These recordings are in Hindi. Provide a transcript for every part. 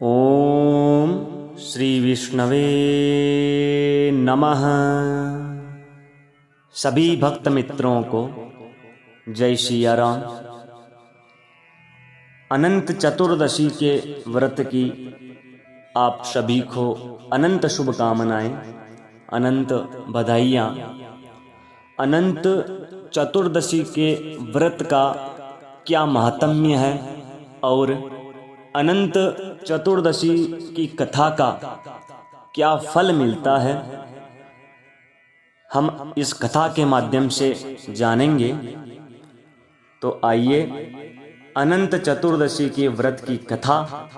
ओम श्री विष्णवे नमः। सभी भक्त मित्रों को जय सिया राम। अनंत चतुर्दशी के व्रत की आप सभी को अनंत शुभकामनाएं, अनंत बधाइयाँ। अनंत चतुर्दशी के व्रत का क्या महात्म्य है और अनंत चतुर्दशी की कथा का क्या फल मिलता है, हम इस कथा के माध्यम से जानेंगे। तो आइए अनंत चतुर्दशी के व्रत की कथा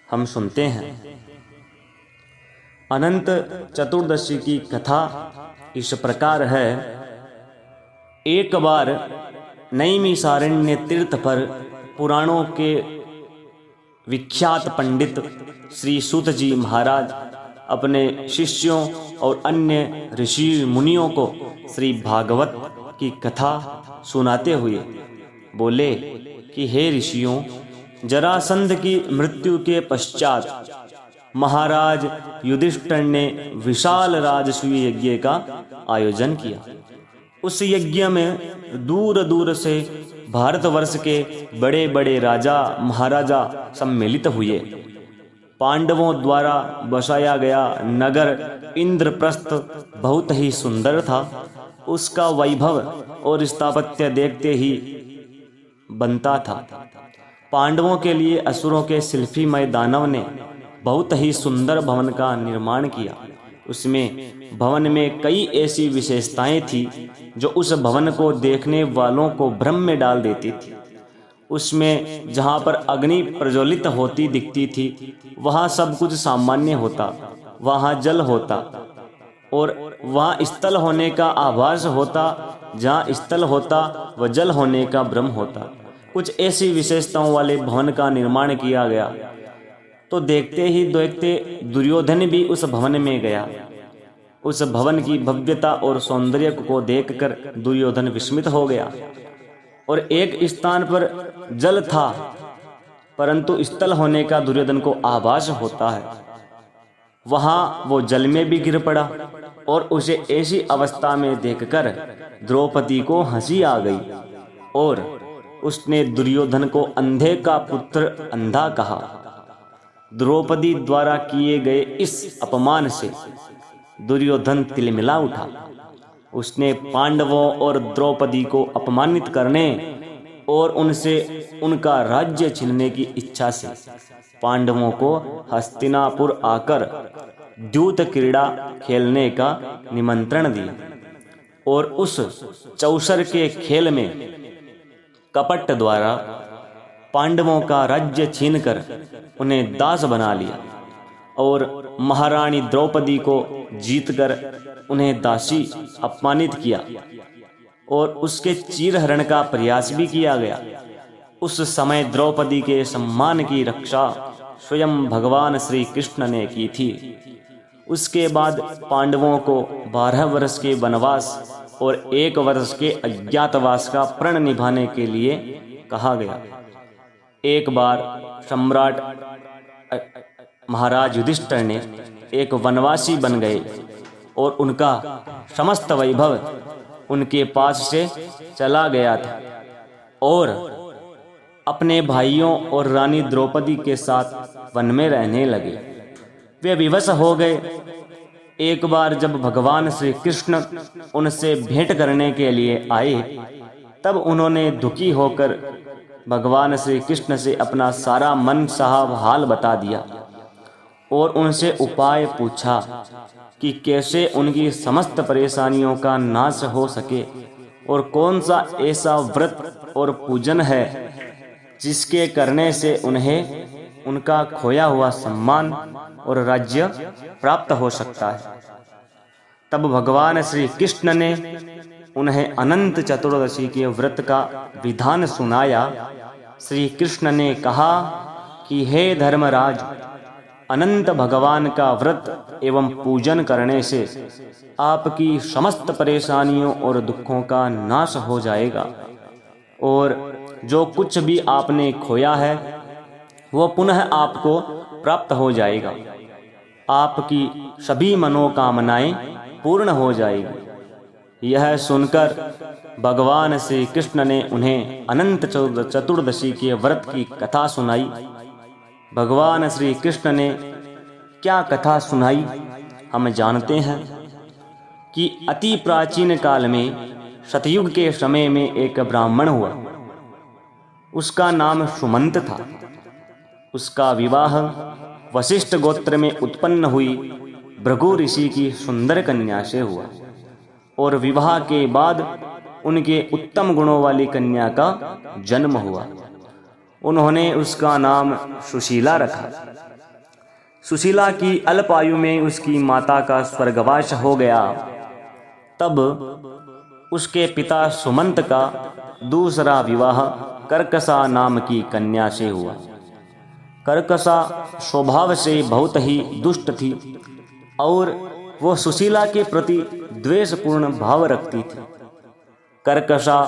हम सुनते हैं। अनंत चतुर्दशी की कथा इस प्रकार है। एक बार नैमिषारण्य तीर्थ पर पुराणों के विख्यात पंडित श्री सूत जी महाराज अपने शिष्यों और अन्य ऋषि मुनियों को श्री भागवत की कथा सुनाते हुए बोले कि हे ऋषियों, जरासंध की मृत्यु के पश्चात महाराज युधिष्ठिर ने विशाल राजसूय यज्ञ का आयोजन किया। उस यज्ञ में दूर दूर से भारतवर्ष के बड़े बड़े राजा महाराजा सम्मिलित हुए। पांडवों द्वारा बसाया गया नगर इंद्रप्रस्थ बहुत ही सुंदर था। उसका वैभव और स्थापत्य देखते ही बनता था। पांडवों के लिए असुरों के शिल्पीमय दानव ने बहुत ही सुंदर भवन का निर्माण किया। उसमें भवन में कई ऐसी विशेषताएं थी जो उस भवन को देखने वालों को भ्रम में डाल देती थी। उसमें जहाँ पर अग्नि प्रज्वलित होती दिखती थी, वहाँ सब कुछ सामान्य होता। वहाँ जल होता और वहाँ स्थल होने का आभास होता। जहाँ स्थल होता वह जल होने का भ्रम होता। कुछ ऐसी विशेषताओं वाले भवन का निर्माण किया गया। तो देखते ही देखते दुर्योधन भी उस भवन में गया। उस भवन की भव्यता और सौंदर्य को देखकर दुर्योधन विस्मित हो गया। और एक स्थान पर जल था, परंतु स्थल होने का दुर्योधन को आभास होता है। वहां वो जल में भी गिर पड़ा और उसे ऐसी अवस्था में देखकर द्रौपदी को हंसी आ गई और उसने दुर्योधन को अंधे का पुत्र अंधा कहा। द्रौपदी द्वारा किए गए इस अपमान से दुर्योधन तिलमिला उठा। उसने पांडवों और द्रौपदी को अपमानित करने और उनसे उनका राज्य छीनने की इच्छा से पांडवों को हस्तिनापुर आकर द्यूत क्रीड़ा खेलने का निमंत्रण दिया और उस चौसर के खेल में कपट द्वारा पांडवों का राज्य छीनकर उन्हें दास बना लिया और महारानी द्रौपदी को जीतकर उन्हें दासी अपमानित किया और उसके चीरहरण का प्रयास भी किया गया। उस समय द्रौपदी के सम्मान की रक्षा स्वयं भगवान श्री कृष्ण ने की थी। उसके बाद पांडवों को 12 वर्ष के वनवास और 1 वर्ष के अज्ञातवास का प्रण निभाने के लिए कहा गया। एक बार सम्राट महाराज युधिष्ठिर ने एक वनवासी बन गए और उनका समस्त वैभव उनके पास से चला गया था और अपने भाइयों और रानी द्रौपदी के साथ वन में रहने लगे। वे विवश हो गए। एक बार जब भगवान श्री कृष्ण उनसे भेंट करने के लिए आए, तब उन्होंने दुखी होकर भगवान श्री कृष्ण से अपना सारा मन साहब हाल बता दिया और उनसे उपाय पूछा कि कैसे उनकी समस्त परेशानियों का नाश हो सके और कौन सा ऐसा व्रत और पूजन है जिसके करने से उन्हें उनका खोया हुआ सम्मान और राज्य प्राप्त हो सकता है। तब भगवान श्री कृष्ण ने उन्हें अनंत चतुर्दशी के व्रत का विधान सुनाया। श्री कृष्ण ने कहा कि हे धर्मराज, अनंत भगवान का व्रत एवं पूजन करने से आपकी समस्त परेशानियों और दुखों का नाश हो जाएगा और जो कुछ भी आपने खोया है वह पुनः आपको प्राप्त हो जाएगा। आपकी सभी मनोकामनाएं पूर्ण हो जाएगी। यह सुनकर भगवान श्री कृष्ण ने उन्हें अनंत चतुर्दशी के व्रत की कथा सुनाई। भगवान श्री कृष्ण ने क्या कथा सुनाई हम जानते हैं कि अति प्राचीन काल में सतयुग के समय में एक ब्राह्मण हुआ। उसका नाम सुमंत था। उसका विवाह वशिष्ठ गोत्र में उत्पन्न हुई भृगु ऋषि की सुंदर कन्या से हुआ और विवाह के बाद उनके उत्तम गुणों वाली कन्या का जन्म हुआ। उन्होंने उसका नाम सुशीला रखा। सुशीला की अल्प आयु में उसकी माता का स्वर्गवास हो गया। तब उसके पिता सुमंत का दूसरा विवाह कर्कशा नाम की कन्या से हुआ। कर्कशा स्वभाव से बहुत ही दुष्ट थी और वो सुशीला के प्रति द्वेषपूर्ण भाव रखती थी। कर्कशा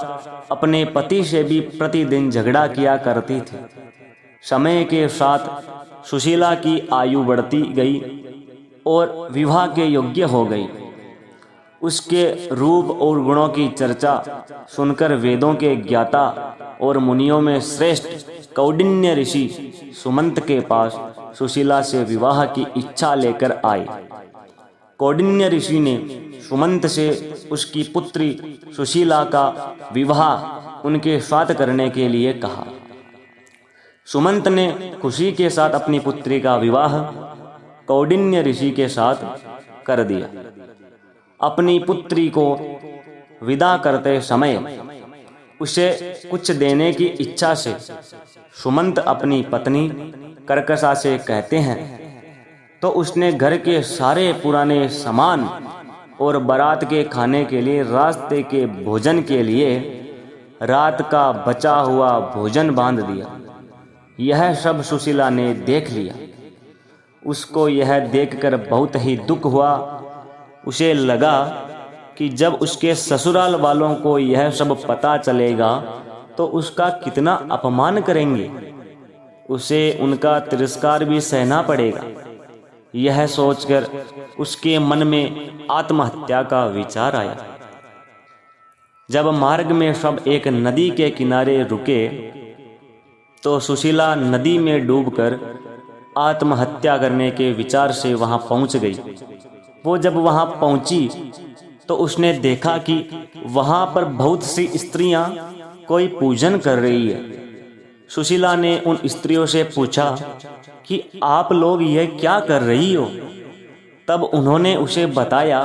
अपने पति से भी प्रतिदिन झगड़ा किया करती थी। समय के साथ सुशीला की आयु बढ़ती गई और विवाह के योग्य हो गई। उसके रूप और गुणों की चर्चा सुनकर वेदों के ज्ञाता और मुनियों में श्रेष्ठ कौंडिन्य ऋषि सुमंत के पास सुशीला से विवाह की इच्छा लेकर आए। कौंडिन्य ऋषि ने सुमंत से उसकी पुत्री सुशीला का विवाह उनके साथ करने के लिए कहा। सुमंत ने खुशी के साथ अपनी पुत्री का विवाह कौंडिन्य ऋषि के साथ कर दिया। अपनी पुत्री को विदा करते समय उसे कुछ देने की इच्छा से सुमंत अपनी पत्नी कर्कशा से कहते हैं तो उसने घर के सारे पुराने सामान और बारात के खाने के लिए रास्ते के भोजन के लिए रात का बचा हुआ भोजन बांध दिया। यह सब सुशीला ने देख लिया। उसको यह देखकर बहुत ही दुख हुआ। उसे लगा कि जब उसके ससुराल वालों को यह सब पता चलेगा तो उसका कितना अपमान करेंगे। उसे उनका तिरस्कार भी सहना पड़ेगा। यह सोचकर उसके मन में आत्महत्या का विचार आया। जब मार्ग में सब एक नदी के किनारे रुके तो सुशीला नदी में डूबकर आत्महत्या करने के विचार से वहां पहुंच गई। वो जब वहां पहुंची तो उसने देखा कि वहां पर बहुत सी स्त्रियां कोई पूजन कर रही है। सुशीला ने उन स्त्रियों से पूछा कि आप लोग ये क्या कर रही हो। तब उन्होंने उसे बताया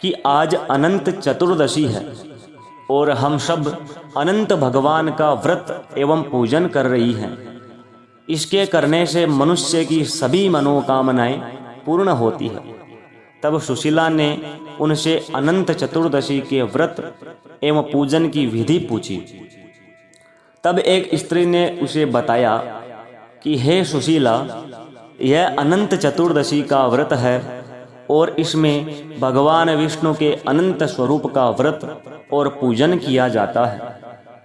कि आज अनंत चतुर्दशी है और हम सब अनंत भगवान का व्रत एवं पूजन कर रही हैं। इसके करने से मनुष्य की सभी मनोकामनाएं पूर्ण होती है। तब सुशीला ने उनसे अनंत चतुर्दशी के व्रत एवं पूजन की विधि पूछी। तब एक स्त्री ने उसे बताया कि हे सुशीला, यह अनंत चतुर्दशी का व्रत है और इसमें भगवान विष्णु के अनंत स्वरूप का व्रत और पूजन किया जाता है।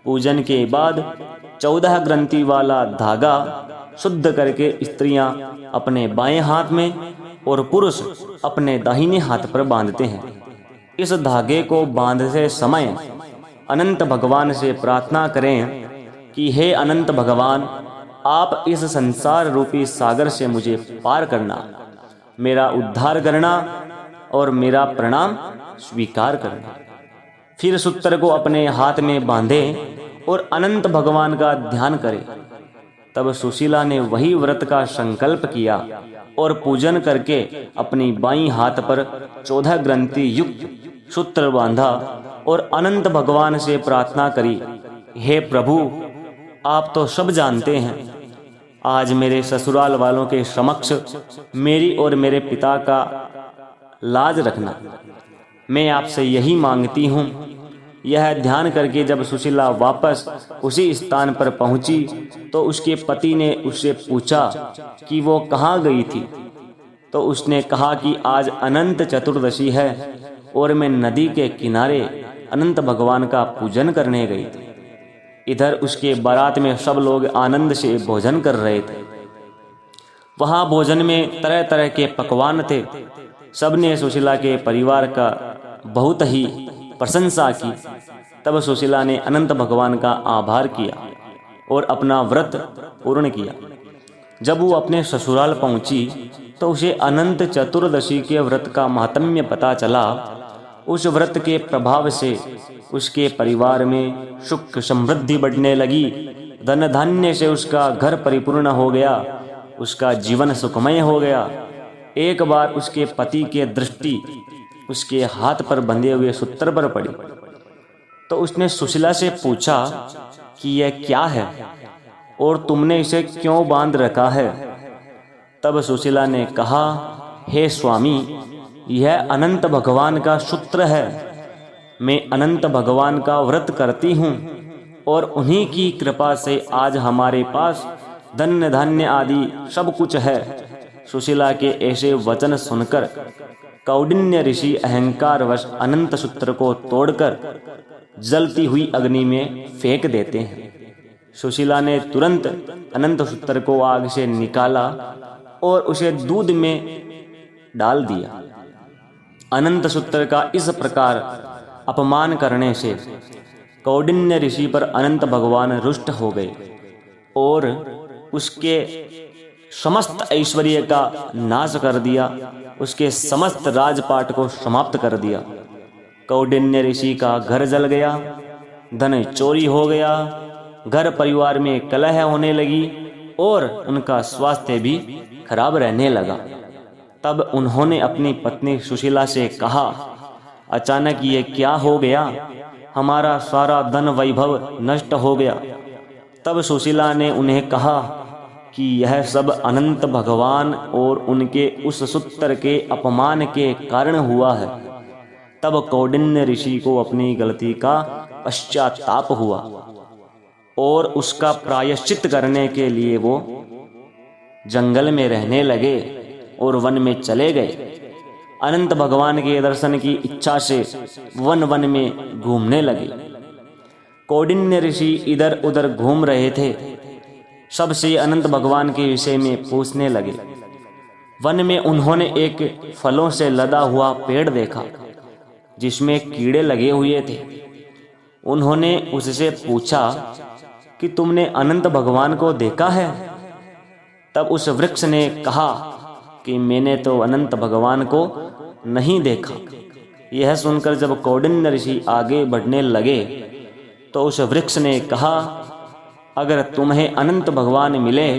पूजन के बाद 14 ग्रंथि वाला धागा शुद्ध करके स्त्रियां अपने बाएं हाथ में और पुरुष अपने दाहिने हाथ पर बांधते हैं। इस धागे को बांधते समय अनंत भगवान से प्रार्थना करें कि हे अनंत भगवान, आप इस संसार रूपी सागर से मुझे पार करना, मेरा उद्धार करना और मेरा प्रणाम स्वीकार करना। फिर सूत्र को अपने हाथ में बांधे और अनंत भगवान का ध्यान करें। तब सुशीला ने वही व्रत का संकल्प किया और पूजन करके अपनी बाईं हाथ पर 14 ग्रंथि युक्त सूत्र बांधा और अनंत भगवान से प्रार्थना करी, हे प्रभु, आप तो सब जानते हैं, आज मेरे ससुराल वालों के समक्ष मेरी और मेरे पिता का लाज रखना। मैं आपसे यही मांगती हूँ। यह ध्यान करके जब सुशीला वापस उसी स्थान पर पहुंची तो उसके पति ने उससे पूछा कि वो कहाँ गई थी। तो उसने कहा कि आज अनंत चतुर्दशी है और मैं नदी के किनारे अनंत भगवान का पूजन करने गई थी। इधर उसके बारात में सब लोग आनंद से भोजन कर रहे थे। वहाँ भोजन में तरह तरह के पकवान थे। सबने सुशीला के परिवार का बहुत ही प्रशंसा की। तब सुशीला ने अनंत भगवान का आभार किया और अपना व्रत पूर्ण किया। जब वो अपने ससुराल पहुंची तो उसे अनंत चतुर्दशी के व्रत का महात्म्य पता चला। उस व्रत के प्रभाव से उसके परिवार में सुख समृद्धि बढ़ने लगी। धन धान्य से उसका घर परिपूर्ण हो गया, उसका जीवन सुखमय हो गया। एक बार उसके पति की दृष्टि उसके हाथ पर बंधे हुए सूत्र पर पड़ी तो उसने सुशीला से पूछा कि यह क्या है और तुमने इसे क्यों बांध रखा है। तब सुशीला ने कहा, हे स्वामी, यह अनंत भगवान का सूत्र है। मैं अनंत भगवान का व्रत करती हूँ और उन्हीं की कृपा से आज हमारे पास धन धान्य आदि सब कुछ है। सुशीला के ऐसे वचन सुनकर कौंडिन्य ऋषि अहंकारवश अनंत सूत्र को तोड़कर जलती हुई अग्नि में फेंक देते हैं। सुशीला ने तुरंत अनंत सूत्र को आग से निकाला और उसे दूध में डाल दिया। अनंत सूत्र का इस प्रकार अपमान करने से कौंडिन्य ऋषि पर अनंत भगवान रुष्ट हो गए और उसके समस्त ऐश्वर्य का नाश कर दिया, उसके समस्त राजपाट को समाप्त कर दिया। कौंडिन्य ऋषि का घर जल गया, धन चोरी हो गया, घर परिवार में कलह होने लगी और उनका स्वास्थ्य भी खराब रहने लगा। तब उन्होंने अपनी पत्नी सुशीला से कहा, अचानक ये क्या हो गया, हमारा सारा धन वैभव नष्ट हो गया। तब सुशीला ने उन्हें कहा कि यह सब अनंत भगवान और उनके उस सूत्र के अपमान के कारण हुआ है। तब कौंडिन्य ऋषि को अपनी गलती का पश्चाताप हुआ और उसका प्रायश्चित करने के लिए वो जंगल में रहने लगे और वन में चले गए। अनंत भगवान के दर्शन की इच्छा से वन वन में घूमने लगे। कौंडिन्य ऋषि इधर उधर घूम रहे थे, सबसे अनंत भगवान के विषय में पूछने लगे। वन में उन्होंने एक फलों से लदा हुआ पेड़ देखा जिसमें कीड़े लगे हुए थे। उन्होंने उससे पूछा कि तुमने अनंत भगवान को देखा है? तब उस वृक्ष ने कहा कि मैंने तो अनंत भगवान को नहीं देखा। यह सुनकर जब कौंडिन्य ऋषि आगे बढ़ने लगे तो उस वृक्ष ने कहा, अगर तुम्हें अनंत भगवान मिले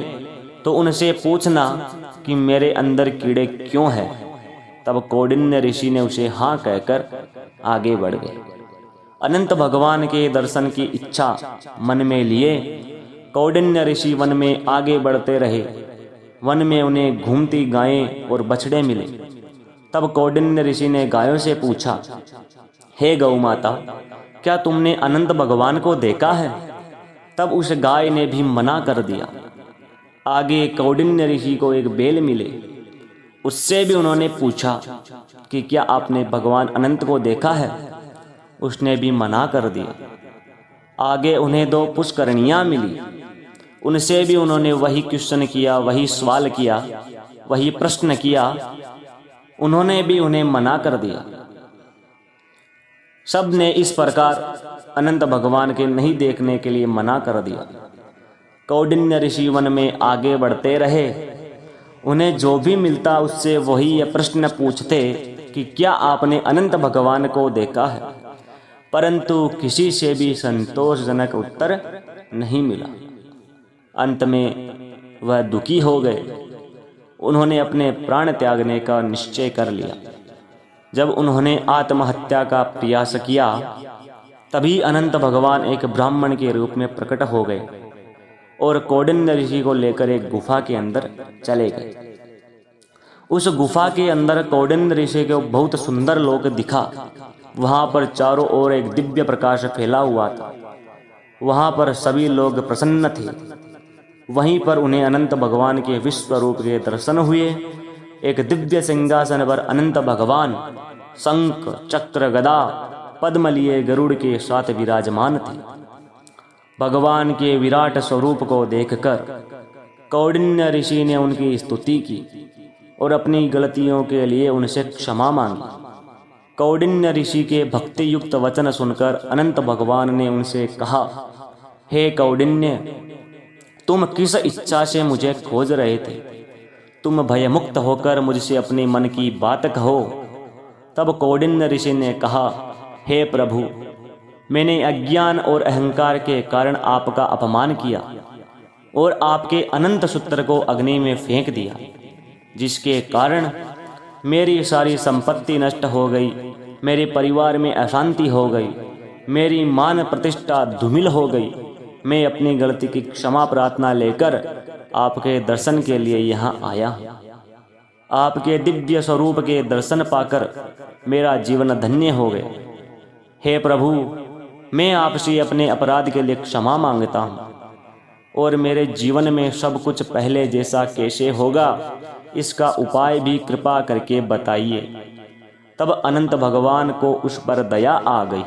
तो उनसे पूछना कि मेरे अंदर कीड़े क्यों हैं। तब कौंडिन्य ऋषि ने उसे हाँ कहकर आगे बढ़ गए। अनंत भगवान के दर्शन की इच्छा मन में लिए कौंडिन्य ऋषि वन में आगे बढ़ते रहे। वन में उन्हें घूमती गायें और बछड़े मिले। तब कौंडिन्य ऋषि ने गायों से पूछा, हे गौ माता, क्या तुमने अनंत भगवान को देखा है? तब उस गाय ने भी मना कर दिया। आगे कौंडिन्य ऋषि को एक बैल मिले, उससे भी उन्होंने पूछा कि क्या आपने भगवान अनंत को देखा है? उसने भी मना कर दिया। आगे उन्हें 2 पुष्करणियां मिली, उनसे भी उन्होंने वही क्वेश्चन किया, वही सवाल किया, वही प्रश्न किया। उन्होंने भी उन्हें मना कर दिया। सब ने इस प्रकार अनंत भगवान के नहीं देखने के लिए मना कर दिया। कौंडिन्य ऋषि वन में आगे बढ़ते रहे। उन्हें जो भी मिलता उससे वही यह प्रश्न पूछते कि क्या आपने अनंत भगवान को देखा है? परंतु किसी से भी संतोषजनक उत्तर नहीं मिला। अंत में वह दुखी हो गए। उन्होंने अपने प्राण त्यागने का निश्चय कर लिया। जब उन्होंने आत्महत्या का प्रयास किया तभी अनंत भगवान एक ब्राह्मण के रूप में प्रकट हो गए और कौंडिन्य ऋषि को लेकर एक गुफा के अंदर चले गए। उस गुफा के अंदर कौंडिन्य ऋषि को बहुत सुंदर लोक दिखा। वहां पर चारों ओर एक दिव्य प्रकाश फैला हुआ था। वहां पर सभी लोग प्रसन्न थे। वहीं पर उन्हें अनंत भगवान के विश्व रूप के दर्शन हुए। एक दिव्य सिंहासन पर अनंत भगवान शंख चक्र गदा पद्म लिए गरुड़ के साथ विराजमान थे। भगवान के विराट स्वरूप को देखकर कौंडिन्य ऋषि ने उनकी स्तुति की और अपनी गलतियों के लिए उनसे क्षमा मांगी। कौंडिन्य ऋषि के भक्ति युक्त वचन सुनकर अनंत भगवान ने उनसे कहा, हे कौंडिन्य, तुम किस इच्छा से मुझे खोज रहे थे? तुम भयमुक्त होकर मुझसे अपने मन की बात कहो। तब कौंडिन्य ऋषि ने कहा, हे प्रभु, मैंने अज्ञान और अहंकार के कारण आपका अपमान किया और आपके अनंत सूत्र को अग्नि में फेंक दिया, जिसके कारण मेरी सारी संपत्ति नष्ट हो गई, मेरे परिवार में अशांति हो गई, मेरी मान प्रतिष्ठा धूमिल हो गई। मैं अपनी गलती की क्षमा प्रार्थना लेकर आपके दर्शन के लिए यहाँ आया। आपके दिव्य स्वरूप के दर्शन पाकर मेरा जीवन धन्य हो गया। हे प्रभु, मैं आपसे अपने अपराध के लिए क्षमा मांगता हूँ और मेरे जीवन में सब कुछ पहले जैसा कैसे होगा, इसका उपाय भी कृपा करके बताइए। तब अनंत भगवान को उस पर दया आ गई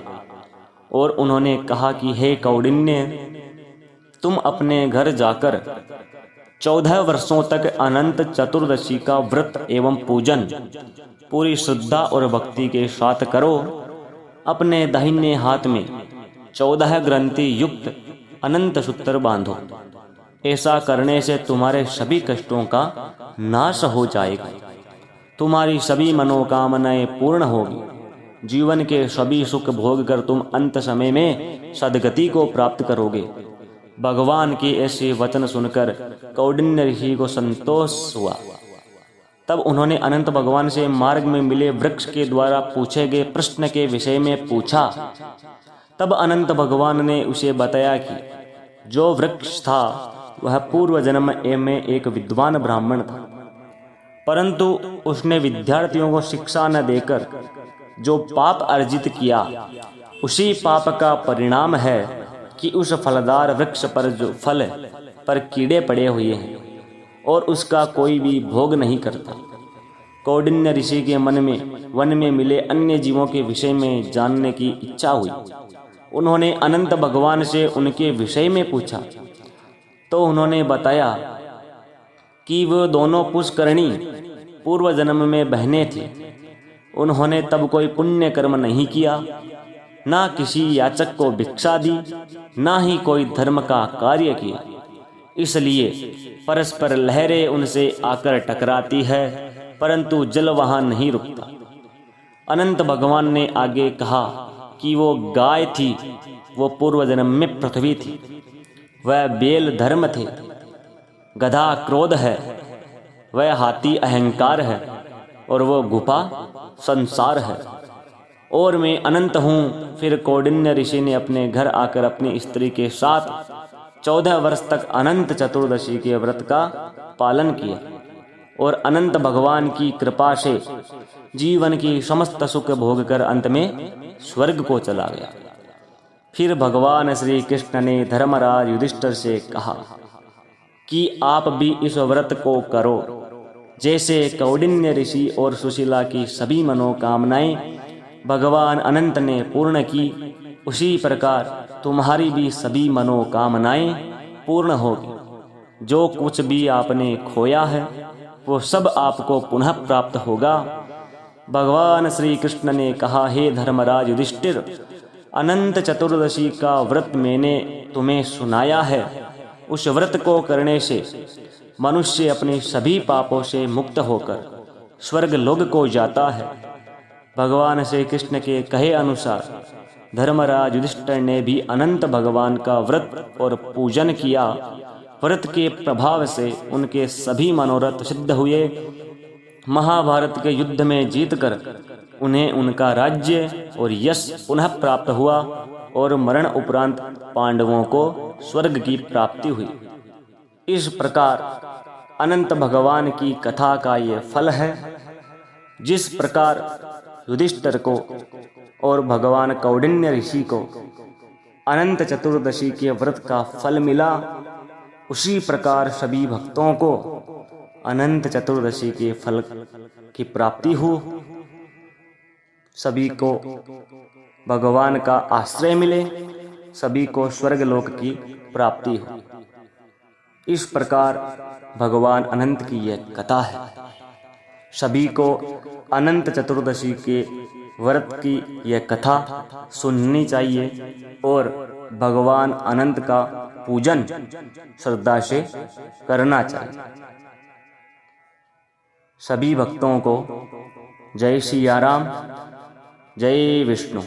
और उन्होंने कहा कि हे कौंडिन्य, तुम अपने घर जाकर 14 वर्षों तक अनंत चतुर्दशी का व्रत एवं पूजन पूरी श्रद्धा और भक्ति के साथ करो। अपने दाहिने हाथ में 14 ग्रंथि युक्त अनंत सूत्र बांधो। ऐसा करने से तुम्हारे सभी कष्टों का नाश हो जाएगा, तुम्हारी सभी मनोकामनाएं पूर्ण होगी, जीवन के सभी सुख भोग कर तुम अंत समय में सद्गति को प्राप्त करोगे। भगवान के ऐसे वचन सुनकर कौंडिन्य ऋषि को संतोष हुआ। तब उन्होंने अनंत भगवान से मार्ग में मिले वृक्ष के द्वारा पूछे गए प्रश्न के विषय में पूछा। तब अनंत भगवान ने उसे बताया कि जो वृक्ष था वह पूर्व जन्म में एक विद्वान ब्राह्मण था, परंतु उसने विद्यार्थियों को शिक्षा न देकर जो पाप अर्जित किया, उसी पाप का परिणाम है कि उस फलदार वृक्ष पर जो फल पर कीड़े पड़े हुए हैं और उसका कोई भी भोग नहीं करता। कौंडिन्य ऋषि के मन में वन में मिले अन्य जीवों के विषय में जानने की इच्छा हुई। उन्होंने अनंत भगवान से उनके विषय में पूछा तो उन्होंने बताया कि वो दोनों पुष्करणी पूर्व जन्म में बहनें थीं। उन्होंने तब कोई पुण्य कर्म नहीं किया, ना किसी याचक को भिक्षा दी, ना ही कोई धर्म का कार्य किया। इसलिए परस्पर लहरें उनसे आकर टकराती है, परंतु जल वहां नहीं रुकता। अनंत भगवान ने आगे कहा कि वो गाय थी, वो पूर्व जन्म में पृथ्वी थी, वह बेल धर्म थे, गधा क्रोध है, वह हाथी अहंकार है और वो गुफा संसार है और मैं अनंत हूँ। फिर कौंडिन्य ऋषि ने अपने घर आकर अपनी स्त्री के साथ 14 वर्ष तक अनंत चतुर्दशी के व्रत का पालन किया और अनंत भगवान की कृपा से जीवन की समस्त सुख भोग कर अंत में स्वर्ग को चला गया। फिर भगवान श्री कृष्ण ने धर्मराज युधिष्ठिर से कहा कि आप भी इस व्रत को करो। जैसे कौंडिन्य ऋषि और सुशीला की सभी मनोकामनाएं भगवान अनंत ने पूर्ण की, उसी प्रकार तुम्हारी भी सभी मनोकामनाएं पूर्ण होगी। जो कुछ भी आपने खोया है वो सब आपको पुनः प्राप्त होगा। भगवान श्री कृष्ण ने कहा, हे धर्मराज युधिष्ठिर, अनंत चतुर्दशी का व्रत मैंने तुम्हें सुनाया है। उस व्रत को करने से मनुष्य अपने सभी पापों से मुक्त होकर स्वर्ग लोक को जाता है। भगवान श्री कृष्ण के कहे अनुसार धर्मराज युधिष्ठिर ने भी अनंत भगवान का व्रत और पूजन किया। व्रत के प्रभाव से उनके सभी मनोरथ सिद्ध हुए। महाभारत के युद्ध में जीतकर उन्हें उनका राज्य और यश पुनः प्राप्त हुआ और मरण उपरांत पांडवों को स्वर्ग की प्राप्ति हुई। इस प्रकार अनंत भगवान की कथा का ये फल है। जिस प्रकार युधिष्ठिर को और भगवान कौंडिन्य ऋषि को अनंत चतुर्दशी के व्रत का फल मिला, उसी प्रकार सभी भक्तों को अनंत चतुर्दशी के फल की प्राप्ति हो। सभी को भगवान का आश्रय मिले, सभी को स्वर्ग लोक की प्राप्ति हो। इस प्रकार भगवान अनंत की यह कथा है। सभी को अनंत चतुर्दशी के व्रत की यह कथा सुननी चाहिए और भगवान अनंत का पूजन श्रद्धा से करना चाहिए। सभी भक्तों को जय सिया राम, जय विष्णु।